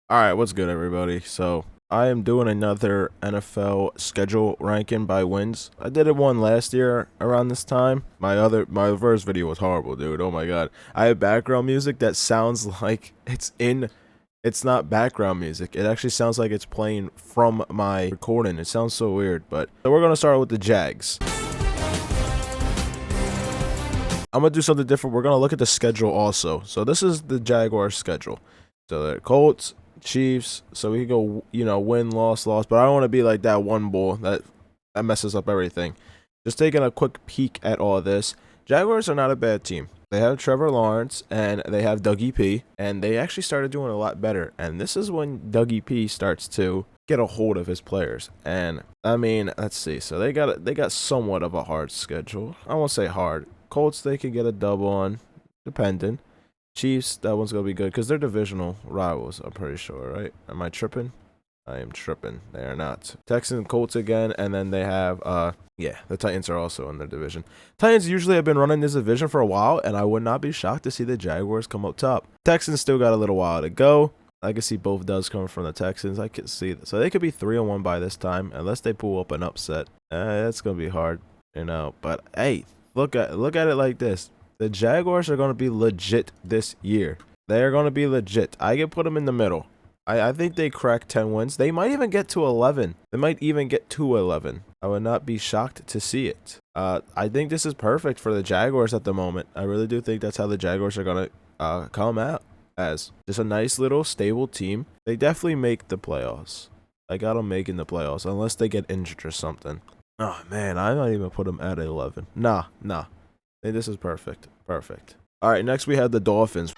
Alright, what's good, everybody? So, I am doing another NFL schedule ranking by wins. I did it one last year around this time. My first video was horrible, dude. Oh my god. I have background music that sounds like it's not background music. It actually sounds like it's playing from my recording. It sounds so weird, but so we're gonna start with the Jags. I'm gonna do something different. We're gonna look at the schedule also. So this is the Jaguars schedule. So the Colts, Chiefs, so we can go, win, loss, but I don't want to be like that one bull that messes up everything. Just taking a quick peek at all of this. Jaguars are not a bad team. They have Trevor Lawrence and they have Dougie P, and they actually started doing a lot better. And this is when Dougie P starts to get a hold of his players. And I mean, let's see. So they got somewhat of a hard schedule. I won't say hard. Colts, they could get a dub on, depending. Chiefs, that one's going to be good because they're divisional rivals, I'm pretty sure, right? Am I tripping? I am tripping. They are not. Texans, Colts again, and then they have, the Titans are also in their division. Titans usually have been running this division for a while, and I would not be shocked to see the Jaguars come up top. Texans still got a little while to go. I can see both dubs coming from the Texans. I can see that. So they could be 3-1 by this time, unless they pull up an upset. That's going to be hard, But, hey, look at it like this. The Jaguars are going to be legit this year. They are going to be legit. I can put them in the middle. I think they crack 10 wins. They might even get to 11. They might even get to 11. I would not be shocked to see it. I think this is perfect for the Jaguars at the moment. I really do think that's how the Jaguars are going to come out, as just a nice little stable team. They definitely make the playoffs. I got them making the playoffs unless they get injured or something. Oh, man, I might even put them at 11. Nah. Hey, this is perfect. Perfect. All right, next we have the Dolphins,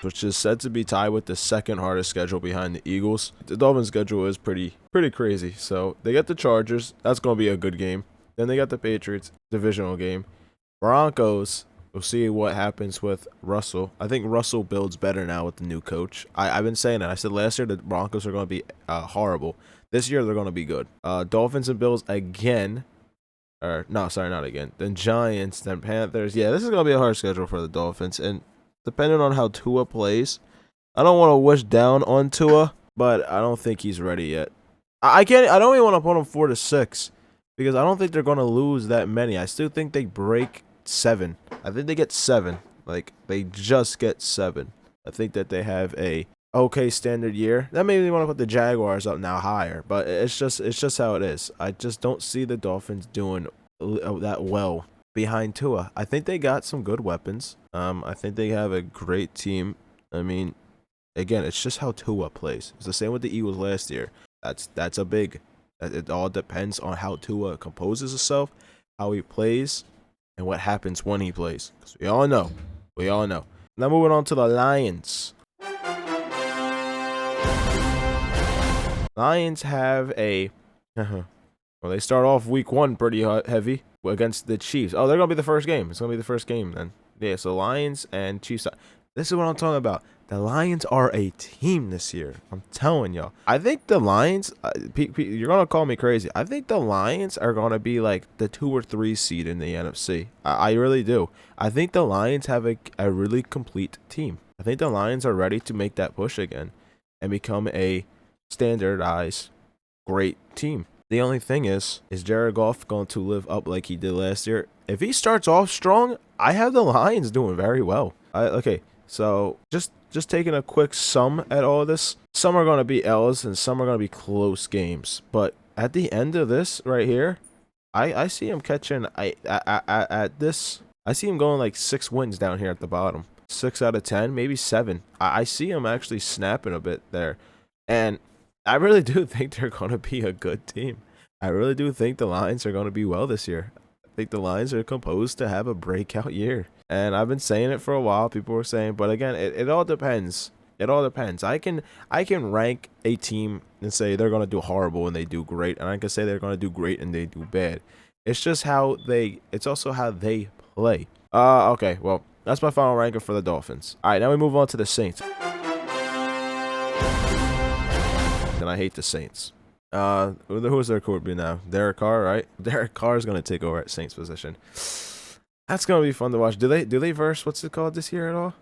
which is said to be tied with the second hardest schedule behind the Eagles. The Dolphins' schedule is pretty crazy. So they get the Chargers. That's going to be a good game. Then they got the Patriots, divisional game. Broncos, we'll see what happens with Russell. I think Russell builds better now with the new coach. I've been saying it. I said last year the Broncos are going to be horrible. This year they're going to be good. Dolphins and Bills again. No, sorry, not again. Then Giants, then Panthers. Yeah, this is going to be a hard schedule for the Dolphins. And depending on how Tua plays, I don't want to wish down on Tua, but I don't think he's ready yet. I don't even want to put him 4-6 because I don't think they're going to lose that many. I still think they break 7. I think they get 7. Like, they just get 7. I think that they have a okay standard year. That made me want to put the Jaguars up now higher, but it's just how it is. I just don't see the Dolphins doing that well behind Tua. I think they got some good weapons. I think they have a great team. I mean, again, it's just how Tua plays. It's the same with the Eagles last year. That's a big. It all depends on how Tua composes himself, how he plays, and what happens when he plays. Because we all know. Now moving on to the Lions. Lions have a well, they start off week 1 pretty heavy against the Chiefs. Oh, they're going to be the first game. It's going to be the first game then. Yeah, so Lions and Chiefs. This is what I'm talking about. The Lions are a team this year. I'm telling y'all. I think the Lions, you're going to call me crazy. I think the Lions are going to be like the 2 or 3 seed in the NFC. I really do. I think the Lions have a really complete team. I think the Lions are ready to make that push again and become a standardized great team. The only thing is Jared Goff going to live up like he did last year? If he starts off strong, I have the Lions doing very well. Okay, so just taking a quick sum at all of this. Some are going to be L's and some are going to be close games. But at the end of this right here, I see him catching. I see him going like 6 wins down here at the bottom. 6 out of 10, maybe 7. I see him actually snapping a bit there, and I really do think they're going to be a good team. I really do think the Lions are going to be well this year. I think the Lions are composed to have a breakout year. And I've been saying it for a while. People were saying, but again, it all depends. It all depends. I can rank a team and say they're going to do horrible and they do great. And I can say they're going to do great and they do bad. It's just it's also how they play. Okay, well, that's my final ranking for the Dolphins. All right, now we move on to the Saints. And I hate the Saints. Who's their quarterback now? Derek Carr, right? Derek Carr is going to take over at Saints position. That's going to be fun to watch. Do they verse what's it called this year at all?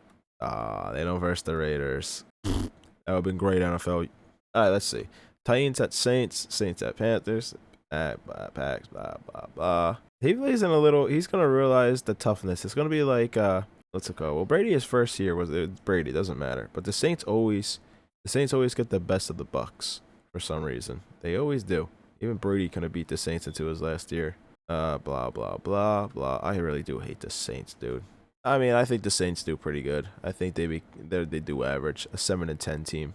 They don't verse the Raiders. That would have been great NFL. All right, let's see. Titans at Saints. Saints at Panthers. Packs. Blah blah blah. He plays in a little. He's gonna realize the toughness. It's gonna be like what's it called? Well, Brady his first year was Brady. Doesn't matter. But the Saints always get the best of the Bucks for some reason. They always do. Even Brady couldn't beat the Saints into his last year. Blah blah blah blah. I really do hate the Saints, dude. I mean, I think the Saints do pretty good. I think they do average a 7-10 team.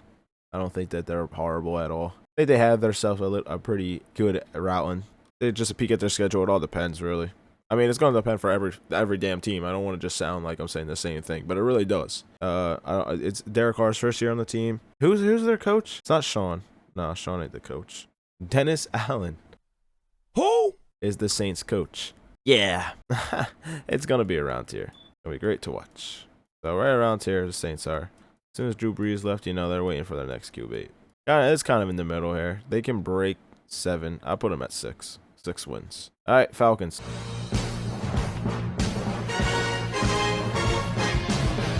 I don't think that they're horrible at all. I think they have themselves a pretty good routing. They just a peek at their schedule. It all depends, really. I mean, it's going to depend for every damn team. I don't want to just sound like I'm saying the same thing, but it really does. It's Derek Carr's first year on the team. Who's their coach? It's not Sean. No, Sean ain't the coach. Dennis Allen. Who is the Saints coach? Yeah, it's going to be around here. It'll be great to watch. So right around here, the Saints are. As soon as Drew Brees left, they're waiting for their next QB. It's kind of in the middle here. They can break 7. I'll put them at 6. 6 wins. All right, Falcons.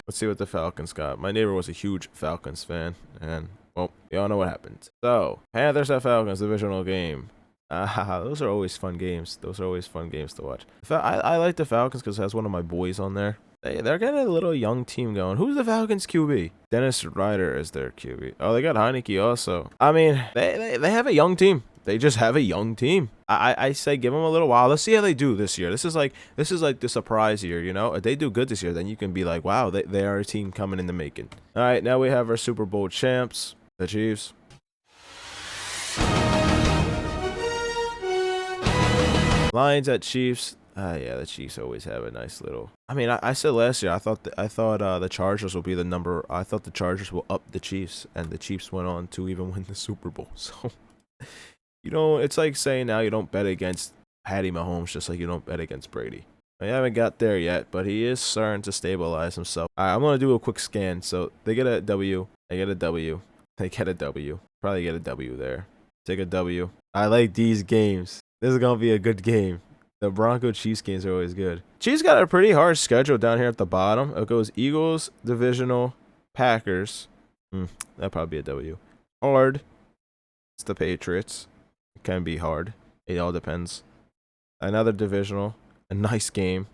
Let's see what the Falcons got. My neighbor was a huge Falcons fan, and, well, y'all know what happened. So, Panthers at Falcons, divisional game. Those are always fun games. Those are always fun games to watch. I like the Falcons because it has one of my boys on there. They're getting a little young team going. Who's the Falcons QB? Dennis Ryder is their QB. Oh, they got Heineke also. I mean, they have a young team. They just have a young team. I say give them a little while. Let's see how they do this year. This is like the surprise year, you know? If they do good this year, then you can be like, wow, they are a team coming in the making. All right, now we have our Super Bowl champs, the Chiefs. Lions at Chiefs. Yeah, the Chiefs always have a nice little. I mean, I said last year I thought the Chargers will be the number. I thought the Chargers will up the Chiefs, and the Chiefs went on to even win the Super Bowl. So, it's like saying now you don't bet against Patty Mahomes, just like you don't bet against Brady. I haven't got there yet, but he is starting to stabilize himself. All right, I'm gonna do a quick scan. So they get a W. They get a W. They get a W. Probably get a W there. Take a W. I like these games. This is gonna be a good game. The Bronco-Chiefs games are always good. Chiefs got a pretty hard schedule down here at the bottom. It goes Eagles, divisional, Packers. That'd probably be a W. Hard. It's the Patriots. It can be hard. It all depends. Another divisional. A nice game.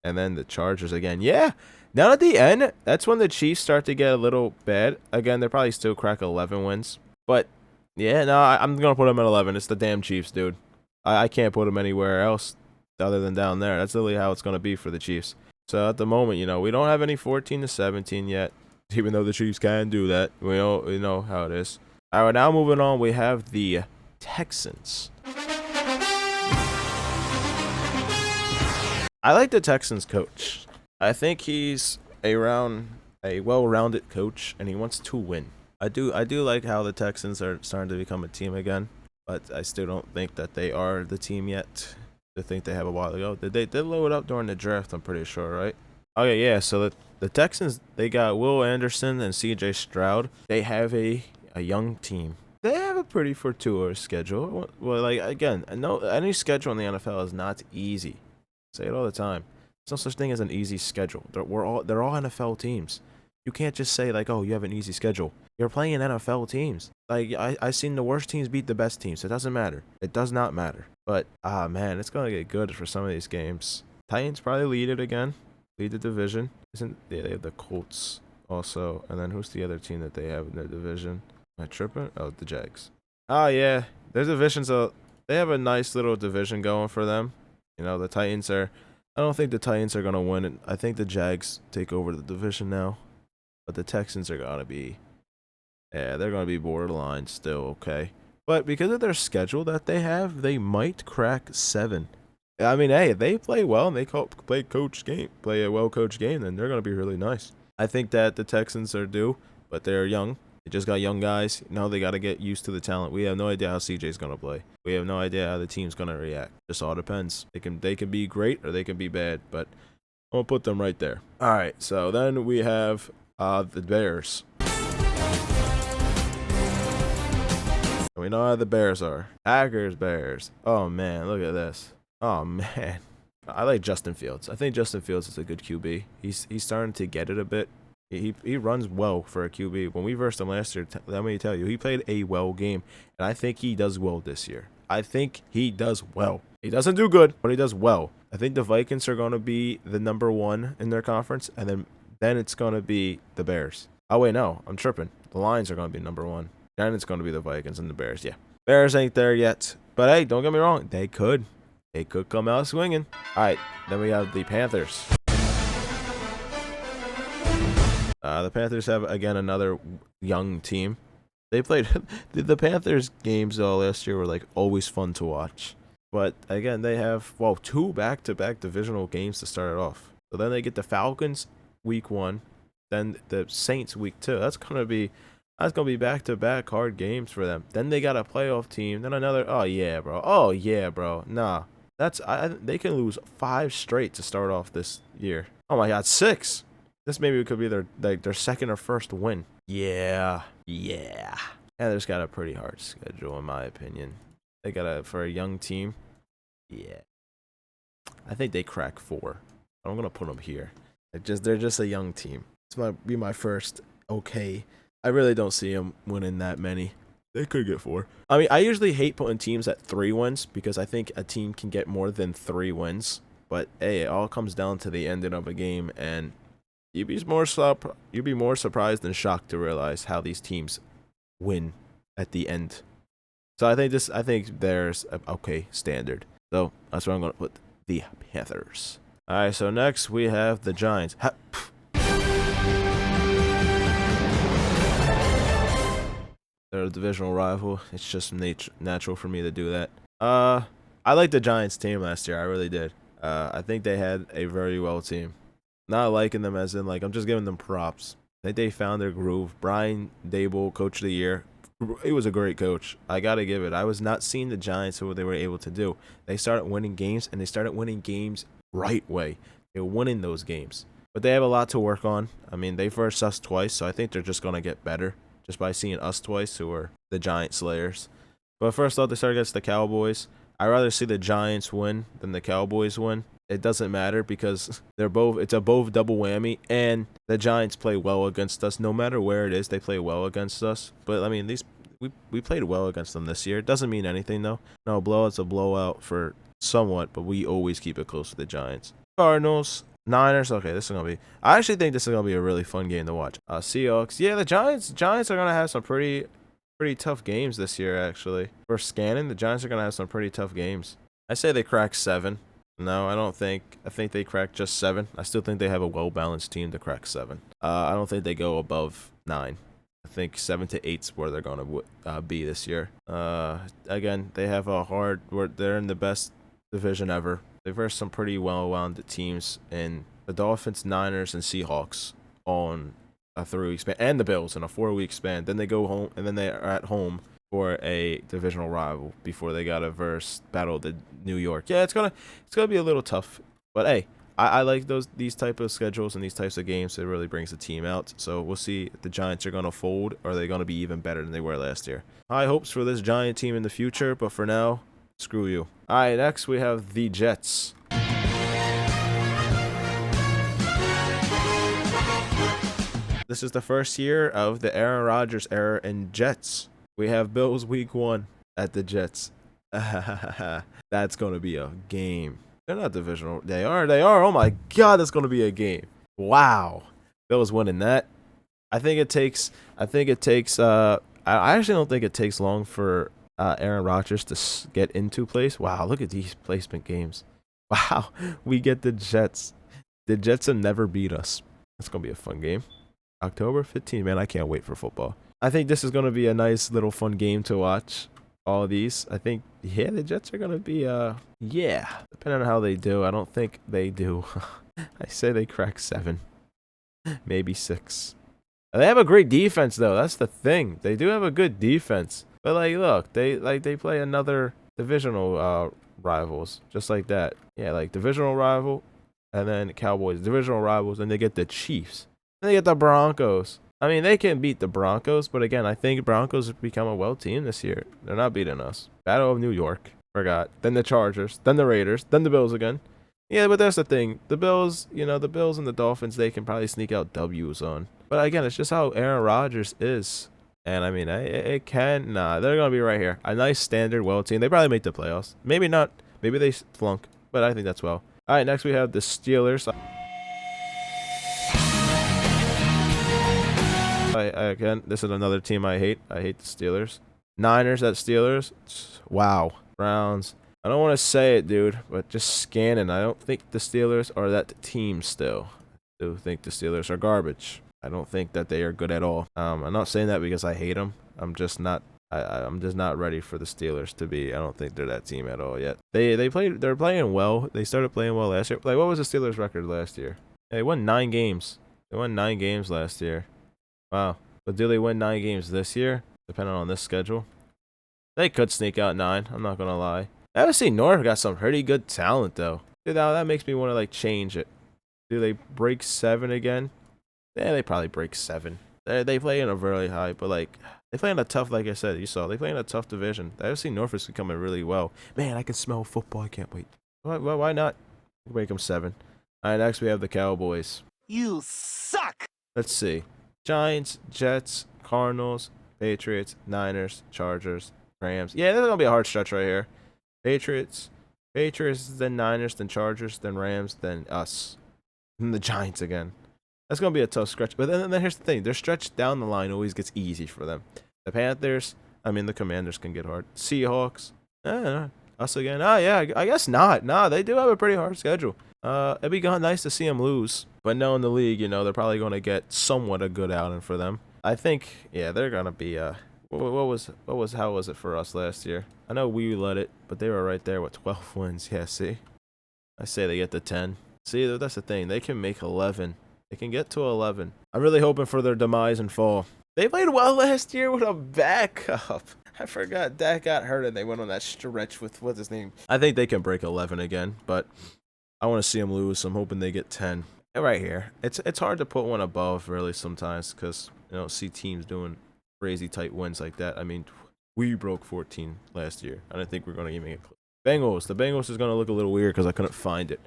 And then the Chargers again. Yeah. Now at the end, that's when the Chiefs start to get a little bad. Again, they probably still crack 11 wins. But, yeah, no, I'm going to put them at 11. It's the damn Chiefs, dude. I can't put them anywhere else other than down there. That's literally how it's going to be for the Chiefs. So at the moment, we don't have any 14-17 yet, even though the Chiefs can do that. We know how it is. All right, now moving on, we have the Texans. I like the Texans coach. I think he's a well-rounded coach, and he wants to win. I do like how the Texans are starting to become a team again, but I still don't think that they are the team yet. I think they have a while to go. They did load up during the draft, I'm pretty sure, right? Okay, yeah, so the Texans, they got Will Anderson and C.J. Stroud. They have a young team. They have a pretty fortuitous schedule. Well, like, again, any schedule in the NFL is not easy. I say it all the time. There's no such thing as an easy schedule. They're all NFL teams. You can't just say, like, oh, you have an easy schedule. You're playing NFL teams. Like, I seen the worst teams beat the best teams. It doesn't matter. It does not matter. But, man, it's going to get good for some of these games. Titans probably lead it again. Lead the division. They have the Colts also. And then who's the other team that they have in their division? Am I tripping? Oh, the Jags. Oh, yeah. Their divisions, they have a nice little division going for them. The Titans are... I don't think the Titans are going to win it. I think the Jags take over the division now. But the Texans are going to be... Yeah, they're going to be borderline still, okay. But because of their schedule that they have, they might crack 7. I mean, hey, if they play well and they play a well-coached game, then they're going to be really nice. I think that the Texans are due, but they're young. They just got young guys. They got to get used to the talent. We have no idea how CJ's going to play. We have no idea how the team's going to react. Just all depends. They can be great or they can be bad, but I'll put them right there. All right, so then we have the Bears. We know how the Bears are. Packers, Bears. Oh, man, look at this. Oh, man. I like Justin Fields. I think Justin Fields is a good QB. He's starting to get it a bit. He runs well for a QB. When we versed him last year, let me tell you, he played a well game, and I think he does well this year. I think he does well. He doesn't do good, but he does well. I think the Vikings are going to be the #1 in their conference, and then it's going to be the Bears. Oh, wait, no. I'm tripping. The Lions are going to be #1. Then it's going to be the Vikings and the Bears. Yeah. Bears ain't there yet. But, hey, don't get me wrong. They could. They could come out swinging. All right. Then we have the Panthers. The Panthers have, again, another young team. They played the Panthers games, though, last year were, like, always fun to watch. But, again, they have, well, 2 back-to-back divisional games to start it off. So then they get the Falcons week 1, then the Saints week 2. That's gonna be back-to-back hard games for them. Then they got a playoff team. Then another. Oh yeah, bro. Nah, they can lose 5 straight to start off this year. Oh my God, 6. This maybe could be their second or first win. Yeah. Panthers got a pretty hard schedule in my opinion. They got for a young team. Yeah, I think they crack 4. I'm gonna put them here. They're just a young team. This might be my first. Okay, I really don't see them winning that many. They could get 4. I mean, I usually hate putting teams at 3 wins because I think a team can get more than 3 wins. But hey, it all comes down to the ending of a game, and you'd be more surprised than shocked to realize how these teams win at the end. So I think there's okay standard. So that's where I'm gonna put the Panthers. All right, so next we have the Giants. They're a divisional rival. It's just natural for me to do that. I liked the Giants team last year. I really did. I think they had a very well team. Not liking them as in like I'm just giving them props. I think they found their groove. Brian Daboll, Coach of the Year. He was a great coach. I gotta give it. I was not seeing the Giants what they were able to do. They started winning games, and they started winning games right way. They were winning those games. But they have a lot to work on. I mean, they versed us twice, so I think they're just gonna get better just by seeing us twice, who are the Giant Slayers. But first off, they started against the Cowboys. I'd rather see the Giants win than the Cowboys win. It doesn't matter because it's a both double whammy, and the Giants play well against us. No matter where it is, they play well against us. But I mean, we played well against them this year. It doesn't mean anything though. No, a blowout's a blowout for somewhat, but we always keep it close to the Giants. Cardinals, Niners. Okay, this is gonna be. I actually think this is gonna be a really fun game to watch. Seahawks. Yeah, the Giants are gonna have some pretty tough games this year. Actually, for scanning, the Giants are gonna have some pretty tough games. I say they crack 7. No, I don't think. I think they crack just 7. I still think they have a well-balanced team to crack 7. I don't think they go above 9. I think 7 to 8's where they're going to be this year. Again, they have they're in the best division ever. They've versed some pretty well-rounded teams in the Dolphins, Niners, and Seahawks on a 3-week span, and the Bills in a 4-week span. Then they go home, and then they are at home for a divisional rival before they got to battle the New York. Yeah, it's gonna be a little tough, but hey, I like these type of schedules and these types of games. It really brings the team out. So we'll see if the Giants are gonna fold or are they gonna be even better than they were last year. High hopes for this Giant team in the future, but for now, screw you. All right, next we have the Jets. This is the first year of the Aaron Rodgers era in Jets. We have Bills week 1 at the Jets. That's going to be a game. They're not divisional. They are. Oh my God, that's going to be a game. Wow. Bills winning that. I actually don't think it takes long for Aaron Rodgers to get into place. Wow, look at these placement games. Wow, we get the Jets. The Jets have never beat us. That's going to be a fun game. October 15th, man, I can't wait for football. I think this is going to be a nice little fun game to watch. All of these. I think, yeah, the Jets are going to be, depending on how they do. I don't think they do. I say they crack 7. Maybe 6. They have a great defense, though. That's the thing. They do have a good defense. But, like, look, they play another divisional rivals, just like that. Yeah, like divisional rival, and then Cowboys, divisional rivals, and they get the Chiefs. And they get the Broncos. I mean, they can beat the Broncos, but again, I think Broncos have become a well team this year. They're not beating us. Battle of New York. Forgot. Then the Chargers. Then the Raiders. Then the Bills again. Yeah, but that's the thing. The Bills and the Dolphins, they can probably sneak out W's on. But again, it's just how Aaron Rodgers is. And I mean, it can. Nah, they're gonna be right here. A nice standard well team. They probably make the playoffs. Maybe not. Maybe they flunk. But I think that's well. All right, next we have the Steelers. Again, this is another team I hate. I hate the Steelers. Niners at Steelers. Wow. Browns. I don't want to say it, dude, but just scanning. I don't think the Steelers are that team still. I do think the Steelers are garbage. I don't think that they are good at all. I'm not saying that because I hate them. I'm just not. I'm just not ready for the Steelers to be. I don't think they're that team at all yet. They're playing well. They started playing well last year. Like, what was the Steelers' record last year? They won 9 games. They won 9 games last year. Wow. But do they win 9 games this year? Depending on this schedule, they could sneak out 9. I'm not gonna lie. NFC North got some pretty good talent though. Dude, now that makes me want to like change it. Do they break 7 again? Yeah, they probably break 7. They play in a really high, but like they play in a tough. Like I said, you saw they play in a tough division. The NFC North is becoming really well. Man, I can smell football. I can't wait. Why not? Make them 7. All right, next we have the Cowboys. You suck. Let's see. Giants, Jets, Cardinals, Patriots, Niners, Chargers, Rams. Yeah, this is gonna be a hard stretch right here. Patriots, then Niners, then Chargers, then Rams, then us, and the Giants again. That's gonna be a tough stretch. But then here's the thing: their stretch down the line always gets easy for them. The Panthers, I mean, the Commanders can get hard. Seahawks, us again. Oh yeah, I guess not. Nah, they do have a pretty hard schedule. It'd be nice to see them lose, but knowing the league, you know, they're probably gonna get somewhat a good outing for them. I think, yeah, they're gonna be. How was it for us last year? I know we led it, but they were right there with 12 wins. Yeah, see, I say they get to 10. See, that's the thing. They can make 11. They can get to 11. I'm really hoping for their demise and fall. They played well last year with a backup. I forgot Dak got hurt and they went on that stretch with what's his name. I think they can break 11 again, but I want to see them lose. So I'm hoping they get 10. Right here, it's hard to put one above really sometimes because you don't see teams doing crazy tight wins like that. I mean, we broke 14 last year. I don't think we're gonna even get close. Bengals. The Bengals is gonna look a little weird because I couldn't find it.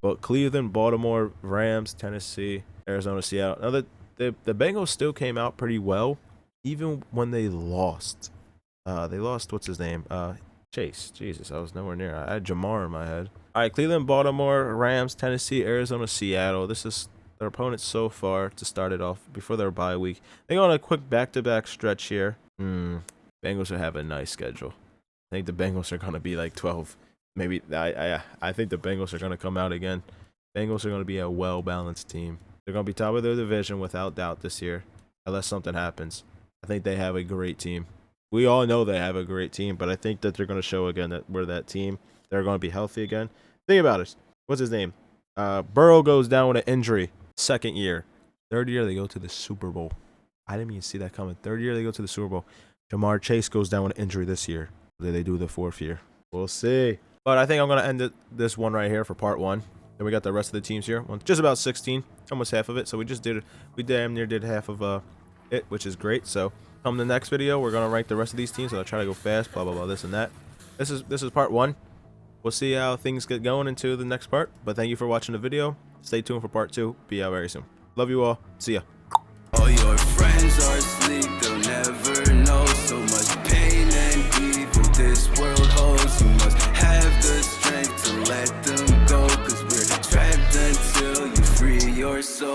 But Cleveland, Baltimore, Rams, Tennessee, Arizona, Seattle. Now the Bengals still came out pretty well, even when they lost. They lost, what's his name? Chase. Jesus, I was nowhere near. I had Jamar in my head. All right, Cleveland, Baltimore, Rams, Tennessee, Arizona, Seattle. This is their opponents so far to start it off before their bye week. They go on a quick back-to-back stretch here. Bengals will have a nice schedule. I think the Bengals are going to be like 12. Maybe I think the Bengals are going to come out again. Bengals are going to be a well-balanced team. They're going to be top of their division without doubt this year, unless something happens. I think they have a great team. We all know they have a great team, but I think that they're going to show again that we're that team. They're going to be healthy again. Think about it. What's his name? Burrow goes down with an injury. 2nd year. 3rd year, they go to the Super Bowl. I didn't even see that coming. 3rd year, they go to the Super Bowl. Jamar Chase goes down with an injury this year. Then they do the 4th year. We'll see. But I think I'm going to end this one right here for part 1. Then we got the rest of the teams here. Well, just about 16. Almost half of it. So we damn near did half of it, which is great. So come the next video, we're going to rank the rest of these teams. So I'll try to go fast, blah, blah, blah, this and that. This is part 1. We'll see how things get going into the next part. But thank you for watching the video. Stay tuned for part 2. Be out very soon. Love you all. See ya. All your friends are asleep. They'll never know so much pain and evil this world holds. You must have the strength to let them go. 'Cause we're trapped until you free your soul.